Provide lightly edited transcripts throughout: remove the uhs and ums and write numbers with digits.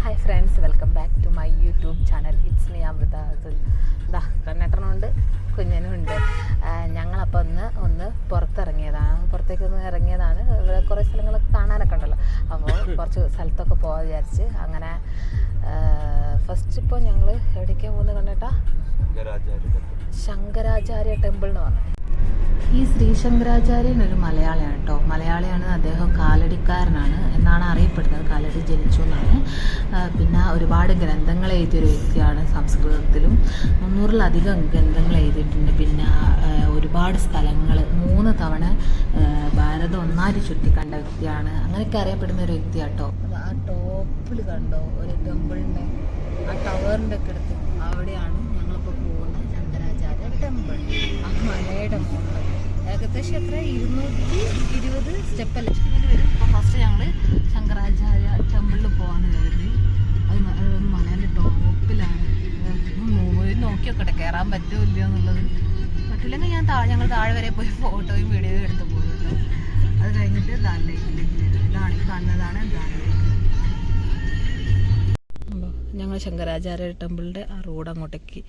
Hi friends, welcome back to my YouTube channel. It's me Amrita Athul. ഇതാ കണ്ണേട്ടനുണ്ട്, കുഞ്ഞനും ഉണ്ട്. ഞങ്ങളപ്പോൾ ഒന്ന് പുറത്തേക്കൊന്ന് ഇറങ്ങിയതാണ്. ഇവിടെ കുറേ സ്ഥലങ്ങളൊക്കെ കാണാനൊക്കെ ഉണ്ടല്ലോ. അപ്പോൾ കുറച്ച് സ്ഥലത്തൊക്കെ പോകാൻ വിചാരിച്ച് അങ്ങനെ ഫസ്റ്റ് ഇപ്പോൾ ഞങ്ങൾ എവിടേക്കാണ് പോകുന്നത് കണ്ണേട്ടാ? ശങ്കരാചാര്യ ടെമ്പിൾ എന്ന് പറഞ്ഞു. ഈ ശ്രീ ശങ്കരാചാര്യൻ ഒരു മലയാളിയാണ് കേട്ടോ. മലയാളിയാണ്, അദ്ദേഹം കാലടിക്കാരനാണ് എന്നാണ് അറിയപ്പെടുന്നത്. കാലടി ജനിച്ചു എന്നാണ്. പിന്നെ ഒരുപാട് ഗ്രന്ഥങ്ങൾ എഴുതിയൊരു വ്യക്തിയാണ്. സംസ്കൃതത്തിലും 300-ലധികം ഗ്രന്ഥങ്ങൾ എഴുതിയിട്ടുണ്ട്. പിന്നെ ഒരുപാട് സ്ഥലങ്ങൾ 3 തവണ ഭാരതം ഒന്നാരി ചുറ്റി കണ്ട വ്യക്തിയാണ്. അങ്ങനെയൊക്കെ അറിയപ്പെടുന്ന ഒരു വ്യക്തിയാട്ടോ. ആ ടോപ്പിൽ കണ്ടോ ഒരു ടെമ്പിളിൻ്റെ ആ ടവറിൻ്റെ ഒക്കെ അടുത്ത് അവിടെയാണ് ഞങ്ങളിപ്പോൾ പോകുന്നത്. ശങ്കരാചാര്യ ടെമ്പിൾ ആ മലയുടെ മുകളിൽ ഏകദേശം എത്ര 220 സ്റ്റെപ്പല്ലേ ഇങ്ങനെ വരും. അപ്പോൾ ഫസ്റ്റ് ഞങ്ങൾ ശങ്കരാചാര്യ ടെമ്പിളിൽ പോകാൻ കരുതി. അത് മലേൻ്റെ ടോപ്പിലാണ്. നോക്കിയൊക്കെ കയറാൻ പറ്റുമോ ഇല്ലയോ എന്നുള്ളത്. പറ്റില്ലെങ്കിൽ ഞങ്ങൾ താഴെ വരെ പോയി ഫോട്ടോയും വീഡിയോയും എടുത്ത് പോകും കേട്ടോ. അത് കഴിഞ്ഞിട്ട് ദാനിലേക്ക് ഇതാണ് ഈ കാണുന്നതാണ് ദാനിലേക്ക്. ഞങ്ങൾ ശങ്കരാചാര്യ ടെമ്പിളിൻ്റെ ആ റോഡ് അങ്ങോട്ടേക്ക്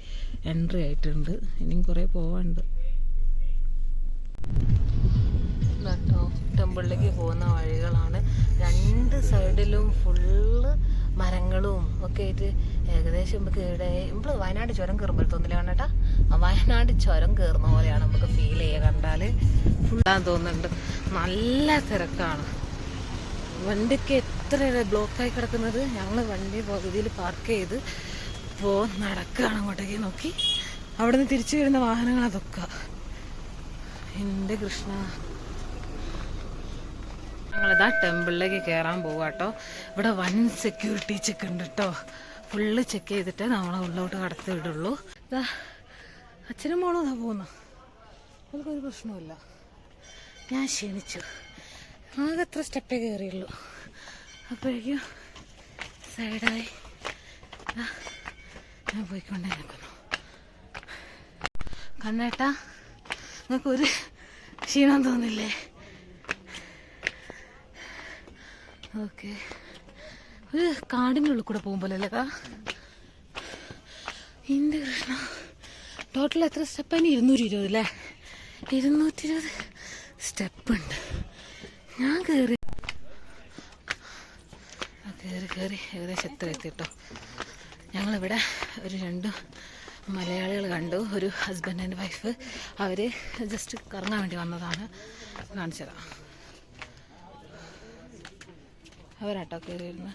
എൻട്രി ആയിട്ടുണ്ട്. ഇനിയും കുറേ പോകാനുണ്ട് കേട്ടോ. ടെമ്പിളിലേക്ക് പോകുന്ന വഴികളാണ്. 2 സൈഡിലും ഫുള്ള് മരങ്ങളും ഒക്കെ ആയിട്ട് ഏകദേശം നമുക്ക് ഇവിടെ നമ്മൾ വയനാട് ചുരം കയറുമ്പോൾ തോന്നില്ല കണ്ടേട്ടാ. വയനാട് ചുരം കയറുന്ന പോലെയാണ് നമുക്ക് ഫീൽ ചെയ്യുക. കണ്ടാൽ ഫുള്ളാന്ന് തോന്നുന്നുണ്ട്. നല്ല തിരക്കാണ്. വണ്ടിക്ക് എത്ര ബ്ലോക്കായി കിടക്കുന്നത്. ഞങ്ങൾ വണ്ടി പകുതിയിൽ പാർക്ക് ചെയ്ത് നടക്കുകയാണ് അങ്ങോട്ടേക്ക് നോക്കി. അവിടെ നിന്ന് തിരിച്ചു വരുന്ന വാഹനങ്ങൾ അതൊക്കെ. എൻ്റെ കൃഷ്ണ, ഞങ്ങളിതാ ടെമ്പിളിലേക്ക് കയറാൻ പോവാട്ടോ. ഇവിടെ വൻ സെക്യൂരിറ്റി ചെക്ക് ഉണ്ട് കേട്ടോ. ഫുള്ള് ചെക്ക് ചെയ്തിട്ട് നമ്മളെ ഉള്ളോട്ട് കടത്തി വിടുള്ളൂ. ഇതാ അച്ഛനും മോളും ഇതാ പോകുന്നു. അവർക്കൊരു പ്രശ്നമില്ല. ഞാൻ ക്ഷീണിച്ചു. ആകെ എത്ര സ്റ്റെപ്പേ കയറിയുള്ളൂ. അപ്പോഴേക്കും സൈഡായി ഞാൻ പോയിക്കൊണ്ടേ നിൽക്കുന്നു. കണ്ണേട്ടാ, നിങ്ങൾക്കൊരു ക്ഷീണം തോന്നില്ലേ? ഓക്കെ. ഒരു കാടിൻ്റെ ഉള്ളിൽ കൂടെ പോകുമ്പോഴല്ലേ കാ? എൻ്റെ കൃഷ്ണ, ടോട്ടൽ എത്ര സ്റ്റെപ്പാണ്? 220 അല്ലേ? 220 സ്റ്റെപ്പുണ്ട്. ഞാൻ കയറി ഏകദേശം എത്ര എത്തിട്ടോ. ഞങ്ങളിവിടെ ഒരു 2 മലയാളികൾ കണ്ടു. ഒരു ഹസ്ബൻഡ് ആൻഡ് വൈഫ്. അവർ ജസ്റ്റ് കറങ്ങാൻ വേണ്ടി വന്നതാണ്. കാണിച്ചു തരാം. അവരാട്ടോ കയറി വരുന്നത്.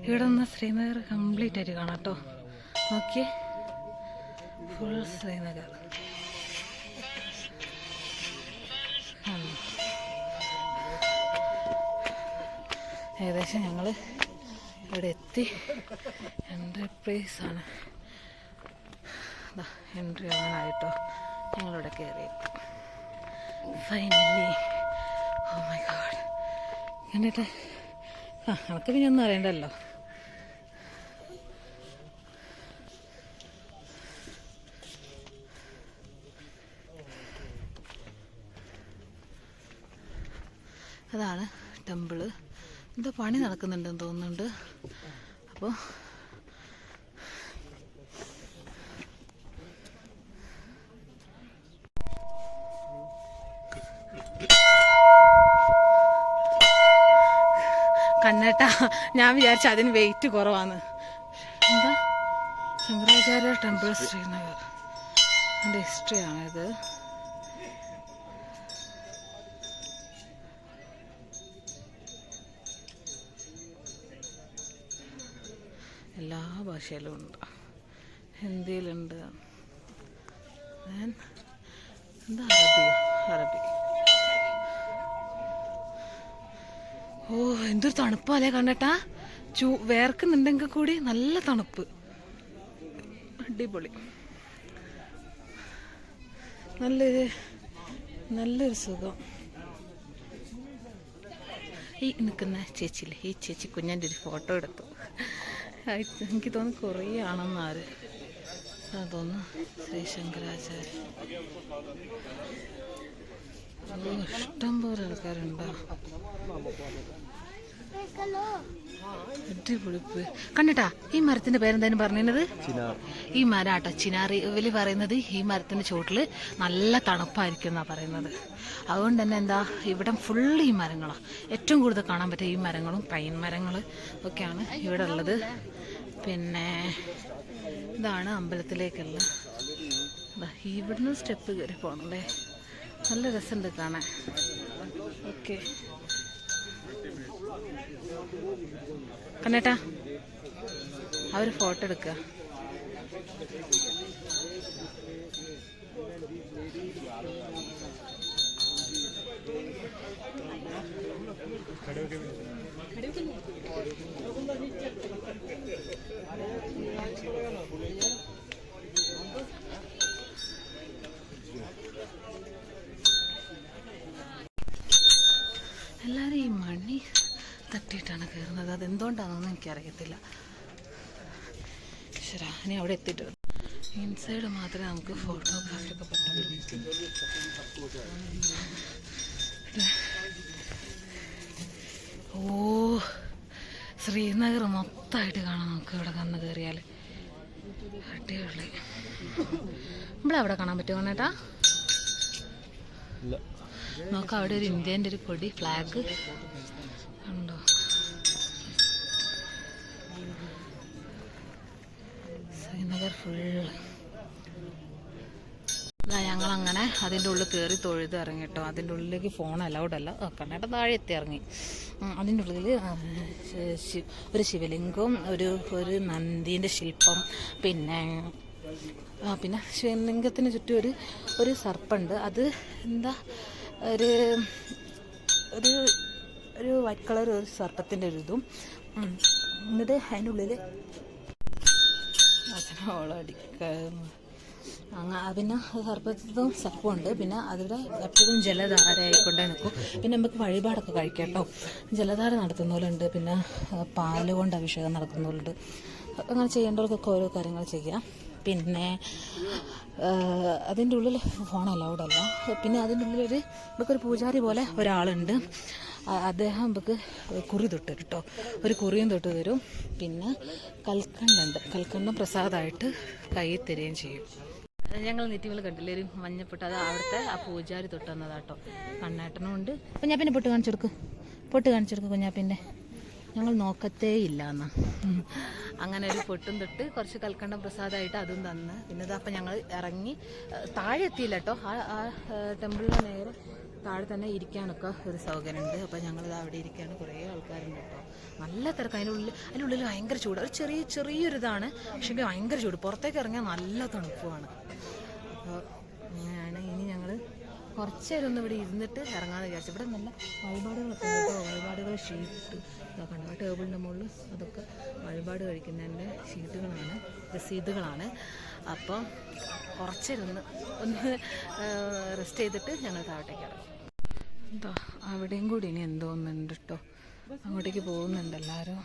ഇവിടെ നിന്ന് ശ്രീനഗർ കംപ്ലീറ്റ് ആയിട്ട് കാണാം കേട്ടോ. നോക്കിയേ, ഫുൾ ശ്രീനഗർ. ഏകദേശം ഞങ്ങൾ ഇവിടെ എത്തി. എൻട്രി പ്ലേസ് ആണ്. എൻട്രി ആകാനായിട്ടോ. ഞങ്ങളിവിടെ കയറി ഫൈനലി. Oh my God. എന്നിട്ട് നമുക്ക് പിന്നെ ഒന്നും അറിയണ്ടല്ലോ. അതാണ് ടെമ്പിള്. എന്തോ പണി നടക്കുന്നുണ്ടെന്ന് തോന്നുന്നുണ്ട്. അപ്പോൾ കണ്ണേട്ടാ, ഞാൻ വിചാരിച്ച അതിന് വെയിറ്റ് കുറവാണ്. എന്താ ശങ്കരാചാര്യ ടെമ്പിൾ ശ്രീനഗർ. എൻ്റെ ഹിസ്റ്ററിയാണിത്. എല്ലാ ഭാഷയിലും ഉണ്ട്. ഹിന്ദിയിലുണ്ട്. എന്താ അറബി. ഓ എന്തൊരു തണുപ്പല്ലേ കണ്ടേട്ടാ. വേർക്കുന്നുണ്ടെങ്കിൽ കൂടി നല്ല തണുപ്പ്. അടിപൊളി. നല്ലൊരു സുഖം. ഈ നിൽക്കുന്ന ചേച്ചിയില്ലേ, ഈ ചേച്ചി കുഞ്ഞൻ്റെ ഒരു ഫോട്ടോ എടുത്തു. എനിക്ക് തോന്നുന്നു കുറേ ആണെന്നാര് തോന്നുന്നു. ശ്രീ ശങ്കരാചാര്യ ഇഷ്ടം പോലെ ആൾക്കാരുണ്ടോ. അടിപൊളിപ്പ് കണ്ടിട്ടാ. ഈ മരത്തിന്റെ പേരെന്തായാലും പറഞ്ഞത് ഈ മരാട്ടോ ചിനാറി. ഇവര് പറയുന്നത് ഈ മരത്തിന്റെ ചോട്ടില് നല്ല തണുപ്പായിരിക്കും എന്നാ പറയുന്നത്. അതുകൊണ്ട് തന്നെ എന്താ ഇവിടെ ഫുള്ള് ഈ മരങ്ങളാണ്. ഏറ്റവും കൂടുതൽ കാണാൻ പറ്റിയ ഈ മരങ്ങളും പൈൻ മരങ്ങൾ ഒക്കെയാണ് ഇവിടെ ഉള്ളത്. പിന്നെ ഇതാണ് അമ്പലത്തിലേക്കുള്ള. ഇവിടുന്ന് സ്റ്റെപ്പ് കയറി പോകണല്ലേ. നല്ല രസമുണ്ട് കാണാൻ. ഓക്കെ കണ്ണേട്ടാ അവർ ഫോട്ടോ എടുക്കുക. എല്ലാവരും ഈ മണി തട്ടിയിട്ടാണ് കയറുന്നത്. അതെന്തുകൊണ്ടാണെന്നൊന്നും എനിക്കറിയത്തില്ല. ശരാ ഇനി അവിടെ എത്തിയിട്ട് ഇൻസൈഡ് മാത്രമേ നമുക്ക് ഫോട്ടോഗ്രാഫി ഒക്കെ പറ്റുള്ളൂ. ഓ ശ്രീനഗർ മൊത്തമായിട്ട് കാണാം നമുക്ക് ഇവിടെ കന്ന് കയറിയാൽ. അടിപൊളി. ഇവിടെ അവിടെ കാണാൻ പറ്റുമോ കണ്ണേട്ടാ? നോക്കാം. അവിടെ ഒരു ഇന്ത്യൻ്റെ ഒരു കൊടി ഫ്ലാഗ് ഉണ്ടോ? ശ്രീനഗർ ഫുള്ള്. ഞങ്ങളങ്ങനെ അതിൻ്റെ ഉള്ളിൽ കയറി തൊഴുത് ഇറങ്ങി കേട്ടോ. അതിൻ്റെ ഉള്ളിലേക്ക് ഫോൺ അലൗഡ് അല്ല. കണ്ണേട്ട താഴെ എത്തി ഇറങ്ങി. അതിൻ്റെ ഉള്ളിൽ ഒരു ശിവലിംഗവും ഒരു നന്ദീൻ്റെ ശില്പം, പിന്നെ ശിവലിംഗത്തിന് ചുറ്റും ഒരു സർപ്പുണ്ട്. അത് എന്താ ഒരു വൈറ്റ് കളർ ഒരു സർപ്പത്തിൻ്റെ ഒരു ഇതും. എന്നിട്ട് അതിൻ്റെ ഉള്ളിൽ പിന്നെ സർപ്പമുണ്ട്. പിന്നെ അതിവിടെ എപ്പോഴും ജലധാരയായിക്കൊണ്ടേ നിൽക്കും. പിന്നെ നമുക്ക് വഴിപാടൊക്കെ കഴിക്കാം കേട്ടോ. ജലധാര നടത്തുന്നവരുണ്ട്, പിന്നെ പാല് കൊണ്ട് അഭിഷേകം നടത്തുന്നവരുണ്ട്. അങ്ങനെ ചെയ്യേണ്ടവർക്കൊക്കെ ഓരോ കാര്യങ്ങൾ ചെയ്യാം. പിന്നെ അതിൻ്റെ ഉള്ളിൽ ഫോൺ അലൗഡ് അല്ല. പിന്നെ അതിൻ്റെ ഉള്ളിലൊരു നമുക്കൊരു പൂജാരി പോലെ ഒരാളുണ്ട്. അദ്ദേഹം നമുക്ക് കുറി തൊട്ട് കേട്ടോ, ഒരു കുറിയും തൊട്ട് തരും. പിന്നെ കൽക്കണ്ടുണ്ട്. കൽക്കണ്ടം പ്രസാദമായിട്ട് കയ്യിൽ തരികയും ചെയ്യും. ഞങ്ങൾ നെറ്റിമേൽ കണ്ടില്ലേ ഒരു മഞ്ഞപ്പൊട്ട്, അത് അവിടുത്തെ ആ പൂജാരി തൊട്ട് തന്നതാട്ടോ. കണ്ണേട്ടനും ഉണ്ട്. കുഞ്ഞാപ്പിൻ്റെ പൊട്ട് കാണിച്ചു കൊടുക്കും കുഞ്ഞാപ്പിൻ്റെ. ഞങ്ങൾ നോക്കത്തേ ഇല്ല എന്ന്. അങ്ങനെ ഒരു പൊട്ടും തൊട്ട് കുറച്ച് കൽക്കണ്ടം പ്രസാദമായിട്ട് അതും തന്ന്. പിന്നെ അപ്പം ഞങ്ങൾ ഇറങ്ങി താഴെ എത്തിയില്ല കേട്ടോ. ആ ടെമ്പിളിൻ്റെ നേരെ താഴെ തന്നെ ഇരിക്കാനൊക്കെ ഒരു സൗകര്യമുണ്ട്. അപ്പോൾ ഞങ്ങളിത് അവിടെ ഇരിക്കുകയാണ്. കുറേ ആൾക്കാരുണ്ട് കേട്ടോ. നല്ല തിരക്ക്. അതിനുള്ളിൽ ഭയങ്കര ചൂട്. ഒരു ചെറിയൊരിതാണ്, പക്ഷേ ഭയങ്കര ചൂട്. പുറത്തേക്ക് ഇറങ്ങിയാൽ നല്ല തണുപ്പുമാണ്. അപ്പോൾ അങ്ങനെയാണ്. ഇനി ഞങ്ങൾ കുറച്ച് നേരം ഒന്ന് ഇവിടെ ഇരുന്നിട്ട് ഇറങ്ങാമെന്ന് വിചാരിച്ചു. ഇവിടെ നല്ല വഴിപാടുകളൊക്കെ ഉണ്ട് കേട്ടോ. വഴിപാടുകൾ ഷീറ്റ് കണ്ടോ ടേബിളിൻ്റെ മുകളിൽ. അതൊക്കെ വഴിപാട് കഴിക്കുന്നതിൻ്റെ ഷീറ്റുകളാണ്, രസീതുകളാണ്. അപ്പോൾ കുറച്ചിരുന്ന് ഒന്ന് റെസ്റ്റ് ചെയ്തിട്ട് ഞങ്ങൾ താഴോട്ടേക്ക് ഇറങ്ങി. എന്താ അവിടെയും കൂടി ഇനി എന്തോന്നുണ്ട് കേട്ടോ. അങ്ങോട്ടേക്ക് പോകുന്നുണ്ട് എല്ലാവരും.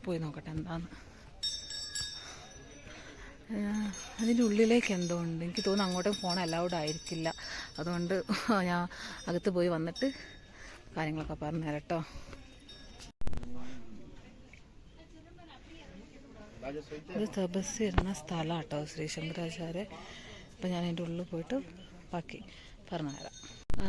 പോയി നോക്കട്ടെ എന്താന്ന്. അതിൻ്റെ ഉള്ളിലേക്ക് എന്തോ ഉണ്ട്. എനിക്ക് തോന്നുന്നു അങ്ങോട്ടും ഫോൺ അലൗഡ് ആയിരിക്കില്ല. അതുകൊണ്ട് ഞാൻ അകത്ത് പോയി വന്നിട്ട് കാര്യങ്ങളൊക്കെ പറഞ്ഞുതരാം കേട്ടോ. ഇത് തപസ്സിരുന്ന സ്ഥലം കേട്ടോ, ശ്രീ ശങ്കരാചാര്യ. അപ്പം ഞാൻ അതിൻ്റെ ഉള്ളിൽ പോയിട്ട് ബാക്കി പറഞ്ഞുതരാം.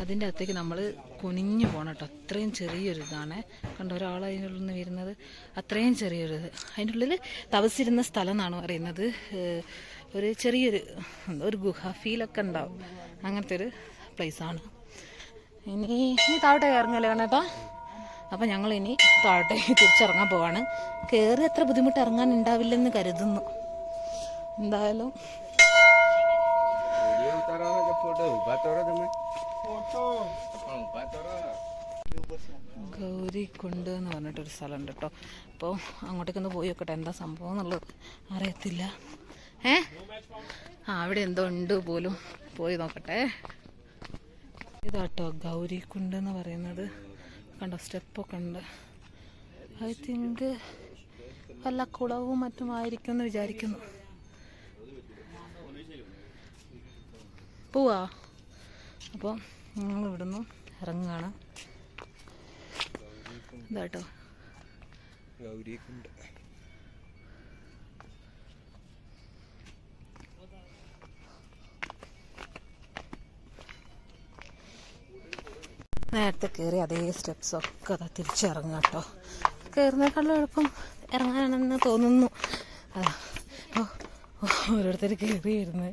അതിൻ്റെ അകത്തേക്ക് നമ്മൾ കുനിഞ്ഞു പോകണം കേട്ടോ. അത്രയും ചെറിയൊരിതാണ്. കണ്ടോ ഒരാൾ അതിൻ്റെ ഉള്ളിൽ നിന്ന് വരുന്നത്. അത്രയും ചെറിയൊരിത്. അതിൻ്റെ ഉള്ളിൽ തപസ്സിരുന്ന സ്ഥലം എന്നാണ് പറയുന്നത്. ഒരു ചെറിയൊരു ഗുഹ ഫീലൊക്കെ ഉണ്ടാവും. അങ്ങനത്തെ ഒരു പ്ലേസാണ്. ഇനി താഴോട്ടേക്ക് ഇറങ്ങല്ലേ കേട്ടോ. അപ്പം ഞങ്ങളിനി താഴോട്ടേക്ക് തിരിച്ചിറങ്ങാൻ പോവാണ്. കയറി അത്ര ബുദ്ധിമുട്ട് ഇറങ്ങാൻ ഉണ്ടാവില്ലെന്ന് കരുതുന്നു. എന്തായാലും ഗൗരിക്കുണ്ട് എന്ന് പറഞ്ഞിട്ടൊരു സ്ഥലമുണ്ട് കേട്ടോ. അപ്പോൾ അങ്ങോട്ടേക്കൊന്ന് പോയി നോക്കട്ടെ എന്താ സംഭവം എന്നുള്ളത് അറിയത്തില്ല. അവിടെ എന്തോ ഉണ്ട് പോലും. പോയി നോക്കട്ടെ. ഇതാട്ടോ ഗൗരിക്കുണ്ട് എന്ന് പറയുന്നത്. കണ്ടോ സ്റ്റെപ്പൊക്കെ ഉണ്ട്. ഐ തിങ്ക് വല്ല കുളവും മറ്റുമായിരിക്കും എന്ന് വിചാരിക്കുന്നു. പോവാ. അപ്പോൾ ഞങ്ങൾ ഇവിടുന്ന് ഇറങ്ങുകയാണ്. ഇതാട്ടോ നേരത്തെ കയറി അതേ സ്റ്റെപ്സൊക്കെ അതാ തിരിച്ചിറങ്ങുക കേട്ടോ. കയറുന്നേക്കാളും എളുപ്പം ഇറങ്ങാനാണെന്ന് തോന്നുന്നു. ഓരോരുത്തർ കയറി വരുന്നത്.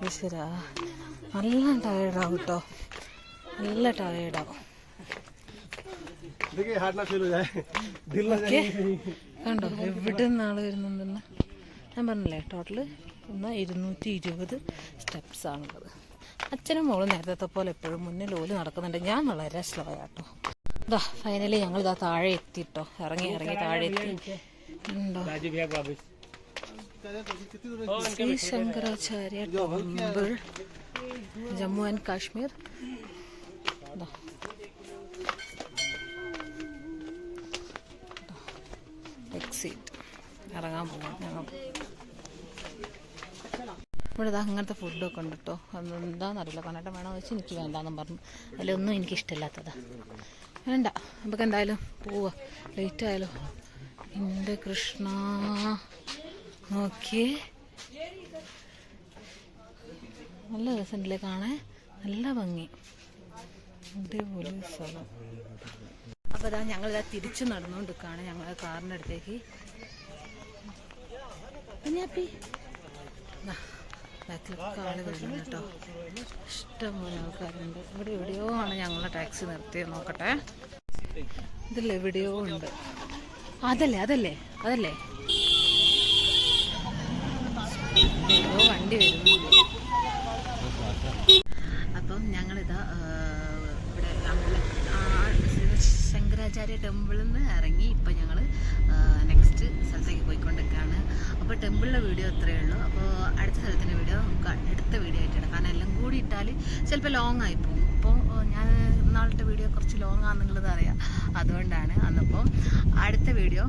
ഈശ്വരാ, നല്ല ടയേർഡാവും കേട്ടോ, നല്ല ടയേർഡാവും. കണ്ടോ എവിടെ നിന്നാള് വരുന്നുണ്ടെന്ന് ഞാൻ പറഞ്ഞില്ലേ. ടോട്ടല് 220 സ്റ്റെപ്സാണുള്ളത്. അച്ഛനും മോളും നേരത്തെ പോലെ എപ്പോഴും മുന്നിൽ ഓല് നടക്കുന്നുണ്ട്. ഞാൻ വളരെ സ്ലോ ആട്ടോ. ഇതാ ഫൈനലി ഞങ്ങൾ ഇതാ താഴെ എത്തിട്ടോ. ഇറങ്ങി താഴെ എത്തി. ഉണ്ടോ Shri Shankaracharya temple, Jammu and Kashmir. Exit ഇറങ്ങാൻ പോകാം ഞങ്ങൾ. ഇവിടെ അങ്ങനത്തെ ഫുഡൊക്കെ ഉണ്ട് കേട്ടോ. അതെന്താണെന്നറിയില്ല. കണ്ടിട്ട് വേണമെന്ന് വെച്ചാൽ എനിക്ക് വേണ്ടാന്നും പറഞ്ഞു. അതിലൊന്നും എനിക്കിഷ്ടമില്ലാത്തതാ. വേണ്ട, നമുക്ക് എന്തായാലും പോവാ. ലേറ്റ് ആയാലോ. എൻ്റെ കൃഷ്ണ നോക്കിയേ, നല്ല രസമുണ്ടല്ലേ കാണാൻ, നല്ല ഭംഗി, അതേപോലെ സ്ഥലം. അപ്പോൾ ഇതാ ഞങ്ങളിതാ തിരിച്ചു നടന്നുകൊണ്ടിരിക്കുകയാണ് ഞങ്ങളെ കാറിൻ്റെ അടുത്തേക്ക്. കുഞ്ഞാപ്പി ബാക്കിലൊക്കെ ആള് വരുന്നുണ്ട് കേട്ടോ. ഇഷ്ടംപോലെ ആൾക്കാരുണ്ട്. ഇവിടെ എവിടെയോ ആണ് ഞങ്ങളെ ടാക്സി നിർത്തിയത്. നോക്കട്ടെ, ഇതിൽ എവിടെയോ ഉണ്ട്. അതല്ലേ വണ്ടി വരുന്നുണ്ട്. അപ്പം ഞങ്ങളിതാ ഇവിടെ ശങ്കരാചാര്യ ടെമ്പിളിൽ നിന്ന് ഇറങ്ങി ഇപ്പം ഞങ്ങൾ നെക്സ്റ്റ് സ്ഥലത്തേക്ക് പോയിക്കൊണ്ടിരിക്കുകയാണ്. അപ്പോൾ ടെമ്പിളിലെ വീഡിയോ അത്രയേ ഉള്ളൂ. അപ്പോൾ അടുത്ത സ്ഥലത്തിൻ്റെ വീഡിയോ നമുക്ക് അടുത്ത വീഡിയോ ആയിട്ടാണ്. കാരണം എല്ലാം കൂടി ഇട്ടാൽ ചിലപ്പോൾ ലോങ് ആയി പോകും. അപ്പോൾ ഞാൻ ഇന്നാളത്തെ വീഡിയോ കുറച്ച് ലോങ് ആണെന്നുള്ളത് അറിയാം, അതുകൊണ്ടാണ്. അന്നപ്പോൾ അടുത്ത വീഡിയോ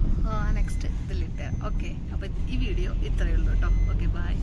നെക്സ്റ്റ് ഇതിലിട്ട്. ഓക്കെ, അപ്പോൾ ഈ വീഡിയോ ഇത്രയേ ഉള്ളൂ കേട്ടോ. Okay, by.